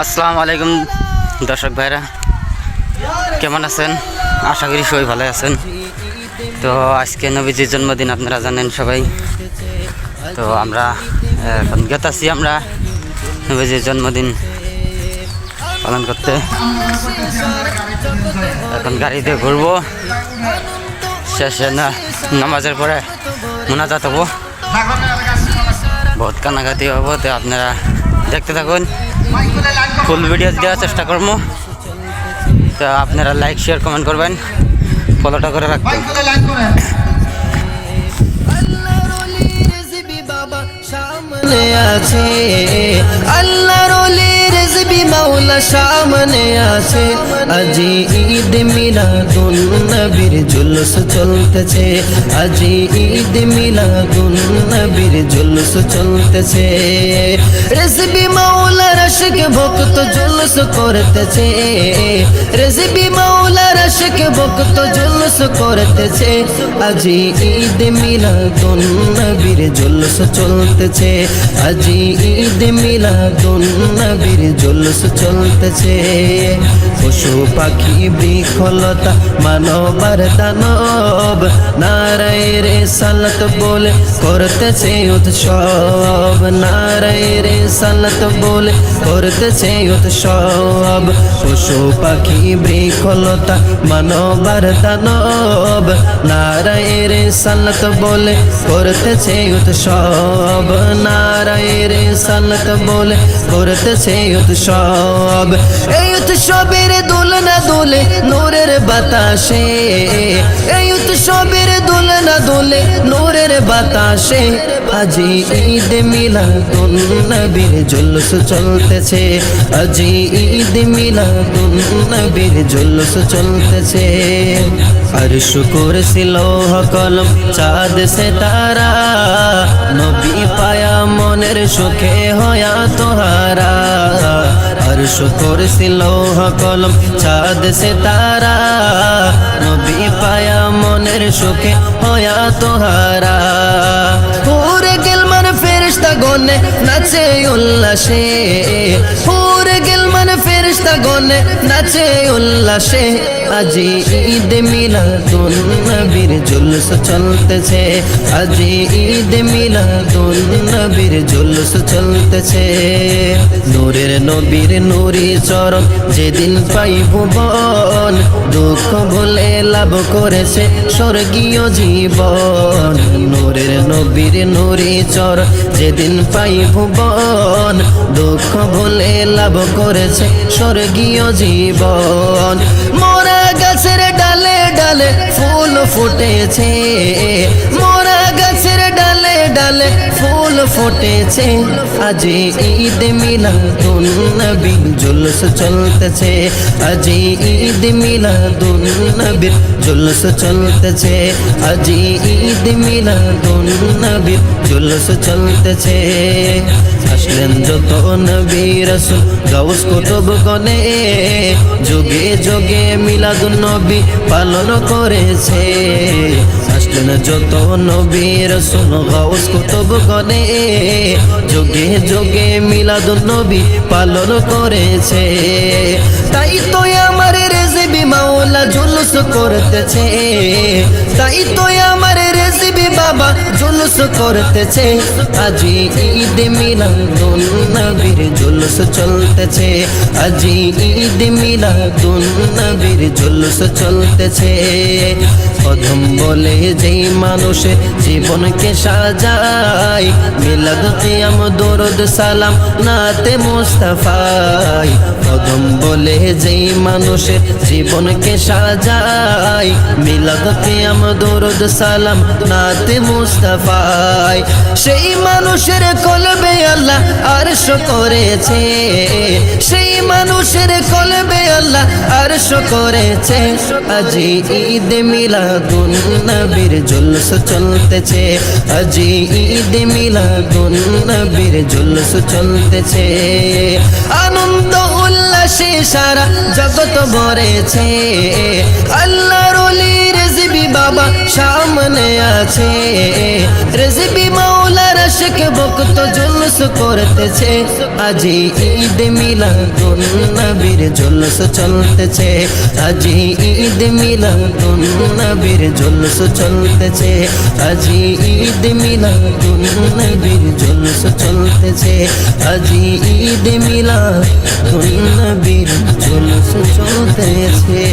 আসসালামু আলাইকুম দর্শক ভাইরা, কেমন আছেন? আশা করি সবাই ভালো আছেন। তো আজকে নবীজির জন্মদিন, আপনারা জানেন সবাই। তো আমরা এখন গেতাছি আমরা নবীজির জন্মদিন পালন করতে। এখন গাড়িতে ঘুরবো, শেষে নামাজের পরে মোনাজাত হবো, বহুত কান্নাকাটি হবো। তো আপনারা দেখতে থাকুন, ফুল ভিডিও দেওয়ার চেষ্টা করবো। তো আপনারা লাইক শেয়ার কমেন্ট করবেন, ফলোটা করে রাখবেন। আল্লাহর ওলির রিজবি মাওলা সামনে আছে, আজি ঈদ মিলাদুন নবীর জুলুস চলতেছে, আজি ঈদ মিলাদুন নবীর জুলুস চলতেছে। রিজবি মাওলার আশিক ভক্ত জুলুস করতেছে, রিজবি মাওলার আশিক ভক্ত জুলুস করতেছে, আজি ঈদ মিলাদুন নবীর জুলুস চলতেছে, আজি ঈদ মিলাদুন নবীর জুলুস চলতেছে। পশু পাখি বৃক্ষলতা মানবার দানব নারায়ে রিসালাত বলে করতেছে উৎসব, নারায়ে রিসালাত বলে করতেছে উৎসব। পশু পাখি বৃক্ষলতা মানবার দানব নারায়ে রিসালাত বলে করতেছে উৎসব, নারায়ে রিসালাত বলে করতেছে উৎসব। এই উৎসবের দোলনা দোলে নূরের বাতাসে, এই উৎসবের দোলনা দোলে নূরের বাতাসে, আজি ঈদ মিলাদুন নবীর জুলুস চলতেছে, আজি ঈদ মিলাদুন নবীর জুলুস চলতেছে। আরশ কুরসি লৌহ কলম চাঁদ সিতারা, নবী পায়া মনের সুখে হয়া তোহারা। আরশ কুরসি লৌহ কলম চাঁদ সিতারা, নবী পায়া মনের সুখে হয়া তোহারা। পুরে গিলমান ফেরেশতা গনে নাচে উল্লাসে, পুরে গিলমান ফেরেশতা গনে নাচে উল্লাসে, আজি ঈদ মিলাদুন নবীর জুলুস চলতেছে, আজি ঈদ মিলাদুন নবীর জুলুস চলতেছে। নূরের নবীর নূরি চরণ যেদিন পাই ভুবন, দুঃখ ভুলে লাভ করেছে স্বর্গীয় জীবন। নূরের নবীর নূরি চরণ যেদিন পাই ভুবন, দুঃখ ভুলে লাভ করেছে স্বর্গীয় জীবন। মোরা গাছের ডালে ডালে ফুল ফুটেছে, মোরা গাছের ডালে ডালে ফুল ফুটেছে, আজি ঈদ মিলাদুন নবীর জুলুস চলতেছে, আজি ঈদ মিলাদুন নবীর জুলুস চলতেছে, আজি ঈদ মিলাদুন নবীর জুলুস চলতেছে। আসলেন যত নবী রাসূল গাউস কুতুব গনে, যুগে যুগে মিলাদুন নবী পালন করেছে। আসলেন যত নবী রাসূল গাউস কুতুব গনে, যুগে যুগে মিলাদুন নবী পালন করেছে। তাই তো আমার রিজবি মাওলা জুলুস করতেছে, তাই তো আমার রিজবি বাবা জুলুস করতেছে, আজি ঈদ মিলাদুন নবীর জুলুস চলতেছে, আজি ঈদ মিলাদুন নবীর জুলুস চলতেছে। প্রথম বলে যেই মানুষের জীবনকে সাজায়, মিলাদ কিয়াম দরুদ সালাম নাতে মুস্তাফাই। প্রথম বলে যেই মানুষের জীবনকে সাজায়, মিলাদ কিয়াম দরুদ সালাম নাতে মুস্তাফাই। সেই মানুষের কলবে আল্লাহ আরশ করেছে, সেই মানুষের কলবে আল্লাহ আরশ করেছে, আজি ঈদ মিলাদুন নবীর জুলুস চলতেছে, আজি ঈদ মিলাদুন নবীর জুলুস চলতেছে। আনন্দ উল্লাসে সারা জগৎ ভরেছে, আল্লাহর ওলি রিজবি বাবা সামনে আছে, রেজবি মাওলার আশিক ভক্ত জুলুস করতেছে, আজি ঈদ মিলাদুন নবীর জুলুস চলতেছে, আজি ঈদ মিলাদুন নবীর জুলুস চলতেছে, আজি ঈদ মিলাদুন নবীর জুলুস চলতেছে, আজি ঈদ মিলাদুন নবীর জুলুস চলতেছে।